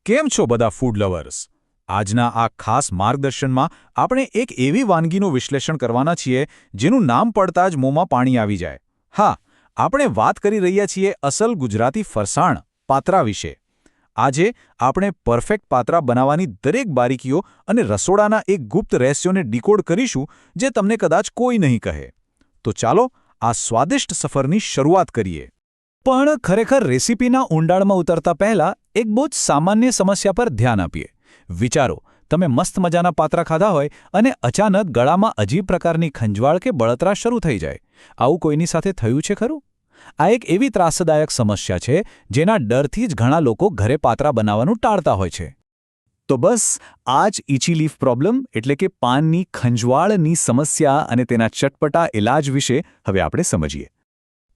કેમ છો બધા ફૂડ લવર્સ? આજના આ ખાસ માર્ગદર્શનમાં આપણે એક એવી વાનગીનું વિશ્લેષણ કરવાના છીએ જેનું નામ પડતા જ મોંમાં પાણી આવી જાય. હા, આપણે વાત કરી રહ્યા છીએ અસલ ગુજરાતી ફરસાણ પાત્રા વિશે. આજે આપણે પરફેક્ટ પાત્રા બનાવવાની દરેક બારીકીઓ અને રસોડાના એક ગુપ્ત રહસ્યોને ડીકોડ કરીશું જે તમને કદાચ કોઈ નહીં કહે. તો ચાલો આ સ્વાદિષ્ટ સફરની શરૂઆત કરીએ. પણ ખરેખર રેસિપીના ઊંડાણમાં ઉતરતા પહેલા એક બહુ જ સામાન્ય સમસ્યા પર ધ્યાન આપીએ. વિચારો, તમે મસ્ત મજાના પાત્રા ખાધા હોય અને અચાનક ગળામાં અજીબ પ્રકારની ખંજવાળ કે બળતરા શરૂ થઈ જાય. આવું કોઈની સાથે થયું છે ખરું? આ એક એવી ત્રાસદાયક સમસ્યા છે જેના ડરથી જ ઘણા લોકો ઘરે પાત્રા બનાવવાનું ટાળતા હોય છે. તો બસ આ જ ઇચી લીફ પ્રોબ્લેમ એટલે કે પાનની ખંજવાળની સમસ્યા અને તેના ચટપટા ઇલાજ વિશે હવે આપણે સમજીએ.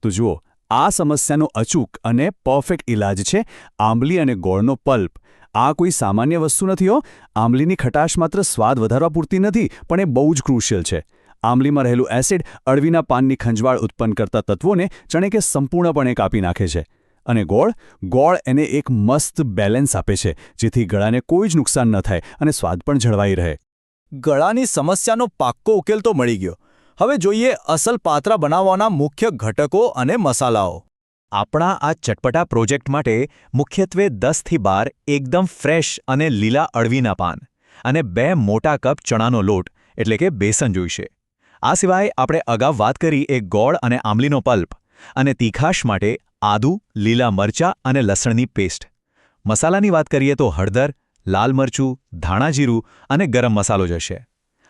તો જુઓ, આ સમસ્યાનો અચૂક અને પરફેક્ટ ઇલાજ છે આંબલી અને ગોળનો પલ્પ. આ કોઈ સામાન્ય વસ્તુ નથી હો. આંબલીની ખટાશ માત્ર સ્વાદ વધારવા પૂરતી નથી, પણ એ બહુ જ ક્રુશિયલ છે. આંબલીમાં રહેલું એસિડ અળવીના પાનની ખંજવાળ ઉત્પન્ન કરતા તત્વોને જાણે કે સંપૂર્ણપણે કાપી નાખે છે. અને ગોળ એને એક મસ્ત બેલેન્સ આપે છે, જેથી ગળાને કોઈ જ નુકસાન ન થાય અને સ્વાદ પણ જળવાઈ રહે. ગળાની સમસ્યાનો પાક્કો ઉકેલ તો મળી ગયો. હવે જોઈએ અસલ પાત્રા બનાવવાના મુખ્ય ઘટકો અને મસાલાઓ. આપણા આ ચટપટા પ્રોજેક્ટ માટે મુખ્યત્વે 10થી 12 એકદમ ફ્રેશ અને લીલા અળવીના પાન અને 2 મોટા કપ ચણાનો લોટ એટલે કે બેસન જોઈશે. આ સિવાય આપણે અગાઉ વાત કરી એક ગોળ અને આંબલીનો પલ્પ અને તીખાશ માટે આદુ, લીલા મરચાં અને લસણની પેસ્ટ. મસાલાની વાત કરીએ તો હળદર, લાલ મરચું, ધાણાજીરું અને ગરમ મસાલો જશે.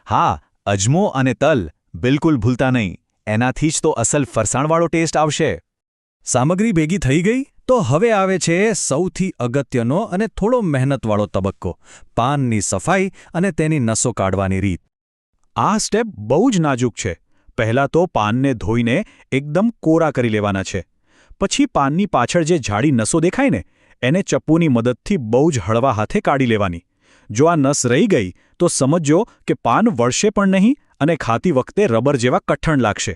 હા, અજમો અને તલ બિલકુલ ભૂલતા નહીં. એનાથી જ તો અસલ ફરસાણવાળો ટેસ્ટ આવશે. સામગ્રી ભેગી થઈ ગઈ તો હવે આવે છે સૌથી અગત્યનો અને થોડો મહેનતવાળો તબક્કો, પાનની સફાઈ અને તેની નસો કાઢવાની રીત. આ સ્ટેપ બહુ જ નાજુક છે. પહેલાં તો પાનને ધોઈને એકદમ કોરા કરી લેવાના છે. પછી પાનની પાછળ જે જાડી નસો દેખાય ને, એને ચપ્પુની મદદથી બહુ જ હળવા હાથે કાઢી લેવાની. જો આ નસ રહી ગઈ તો સમજો કે પાન વળશે પણ નહીં અને ખાતી વખતે રબર જેવા કઠણ લાગશે.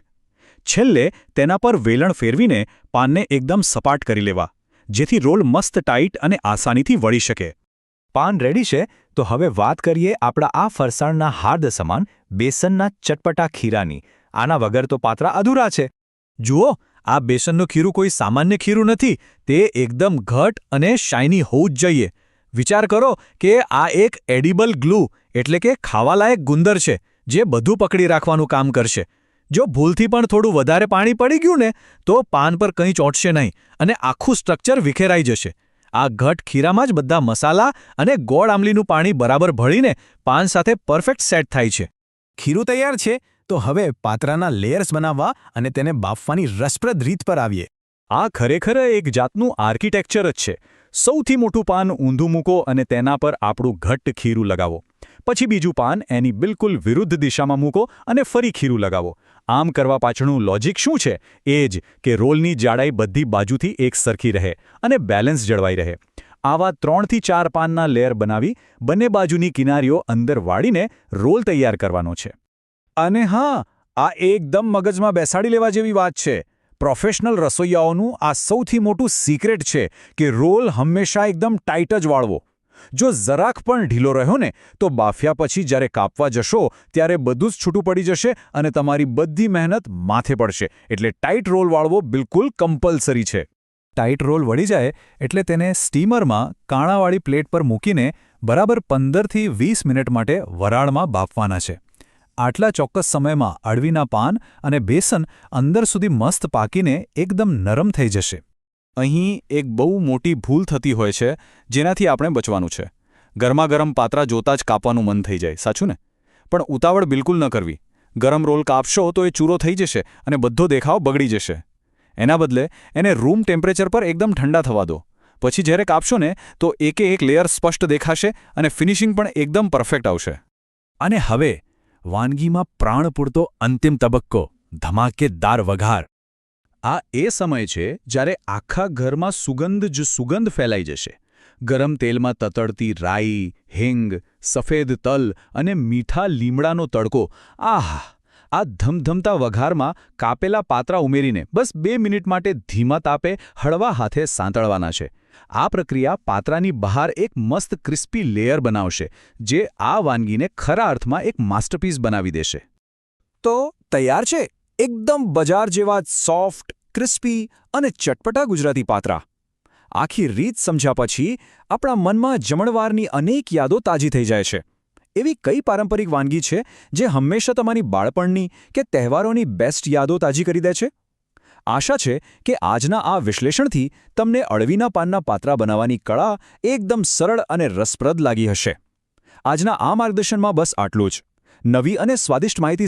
છેલ્લે તેના પર વેલણ ફેરવીને પાનને એકદમ સપાટ કરી લેવા, જેથી રોલ મસ્ત ટાઈટ અને આસાનીથી વળી શકે. પાન રેડી છે તો હવે વાત કરીએ આપણા આ ફરસાણના હાર્દ સમાન બેસનના ચટપટા ખીરાની. આના વગર તો પાત્રા અધૂરા છે. જુઓ, આ બેસનનું ખીરું કોઈ સામાન્ય ખીરું નથી. તે એકદમ ઘટ અને શાઇની હોવું જ જોઈએ. વિચાર કરો કે આ એક એડિબલ ગ્લુ એટલે કે ખાવાલાયક ગુંદર છે જે બધું પકડી રાખવાનું કામ કરશે. જો ભૂલથી પણ થોડું વધારે પાણી પડી ગયું ને તો પાન પર કંઈ ચોંટશે નહીં અને આખું સ્ટ્રક્ચર વિખેરાઈ જશે. આ ઘટ ખીરામાં જ બધા મસાલા અને ગોળ આંબલીનું પાણી બરાબર ભળીને પાન સાથે પરફેક્ટ સેટ થાય છે. ખીરું તૈયાર છે તો હવે પાત્રાના લેયર્સ બનાવવા અને તેને બાફવાની રસપ્રદ રીત પર આવીએ. આ ખરેખર એક જાતનું આર્કિટેક્ચર જ છે. સૌથી મોટું પાન ઊંધું મૂકો અને તેના પર આપણું ઘટ્ટ ખીરું લગાવો. પછી બીજું પાન એની બિલકુલ વિરુદ્ધ દિશામાં મૂકો અને ફરી ખીરું લગાવો. આમ કરવા પાછળનું લોજિક શું છે? એ જ કે રોલની જાડાઈ બધી બાજુથી એક સરખી રહે અને બેલેન્સ જળવાઈ રહે. આવા 3થી 4 પાનના લેયર બનાવી બંને બાજુની કિનારીઓ અંદર વાળીને રોલ તૈયાર કરવાનો છે. અને હા, આ એકદમ મગજમાં બેસાડી લેવા જેવી વાત છે. પ્રોફેશનલ રસોઈયાઓનું આ સૌથી મોટું સિક્રેટ છે કે રોલ હંમેશા એકદમ ટાઈટ જ વાળવો. જો જરાક પણ ઢીલો રહ્યો ને તો બાફ્યા પછી જ્યારે કાપવા જશો ત્યારે બધું જ છૂટું પડી જશે અને તમારી બધી મહેનત માથે પડશે. એટલે ટાઈટ રોલ વાળવો બિલકુલ કમ્પલસરી છે. ટાઈટ રોલ વળી જાય એટલે તેને સ્ટીમરમાં કાણાવાળી પ્લેટ પર મૂકીને બરાબર 15થી 20 મિનિટ માટે વરાળમાં બાફવાના છે. આટલા ચોક્કસ સમયમાં અળવીના પાન અને બેસન અંદર સુધી મસ્ત પાકીને એકદમ નરમ થઈ જશે. અહીં એક બહુ મોટી ભૂલ થતી હોય છે જેનાથી આપણે બચવાનું છે. ગરમાગરમ પાત્રા જોતાં જ કાપવાનું મન થઈ જાય, સાચું ને? પણ ઉતાવળ બિલકુલ ન કરવી. ગરમ રોલ કાપશો તો એ ચૂરો થઈ જશે અને બધો દેખાવ બગડી જશે. એના બદલે એને રૂમ ટેમ્પરેચર પર એકદમ ઠંડા થવા દો. પછી જ્યારે કાપશો ને તો એકે એક લેયર સ્પષ્ટ દેખાશે અને ફિનિશિંગ પણ એકદમ પરફેક્ટ આવશે. અને હવે વાનગીમાં પ્રાણ પૂરતો અંતિમ તબક્કો, ધમાકેદાર વઘાર. આ એ સમય છે જ્યારે આખા ઘરમાં સુગંધ ફેલાઈ જશે. ગરમ તેલમાં તતડતી રાઈ, હિંગ, સફેદ તલ અને મીઠા લીમડાનો તડકો. આહા! આ ધમધમતા વઘારમાં કાપેલા પાત્રા ઉમેરીને બસ 2 મિનિટ માટે ધીમા તાપે હળવા હાથે સાંતળવાના છે. આ પ્રક્રિયા પાત્રાની બહાર એક મસ્ત ક્રિસ્પી લેયર બનાવશે જે આ વાનગીને ખરા અર્થમાં એક માસ્ટરપીસ બનાવી દેશે. તો તૈયાર છે એકદમ બજાર જેવા સોફ્ટ, ક્રિસ્પી અને ચટપટા ગુજરાતી પાત્રા. આખી રીત સમજ્યા પછી આપણા મનમાં જમણવારની અનેક યાદો તાજી થઈ જાય છે. એવી કઈ પારંપરિક વાનગી છે જે હંમેશા તમારી બાળપણની કે તહેવારોની બેસ્ટ યાદો તાજી કરી દે છે? આશા છે કે આજના આ વિશ્લેષણથી તમને અળવીના પાનના પાત્રા બનાવવાની કળા એકદમ સરળ અને રસપ્રદ લાગી હશે. આજના આ માર્ગદર્શનમાં બસ આટલું જ. નવી અને સ્વાદિષ્ટ માહિતી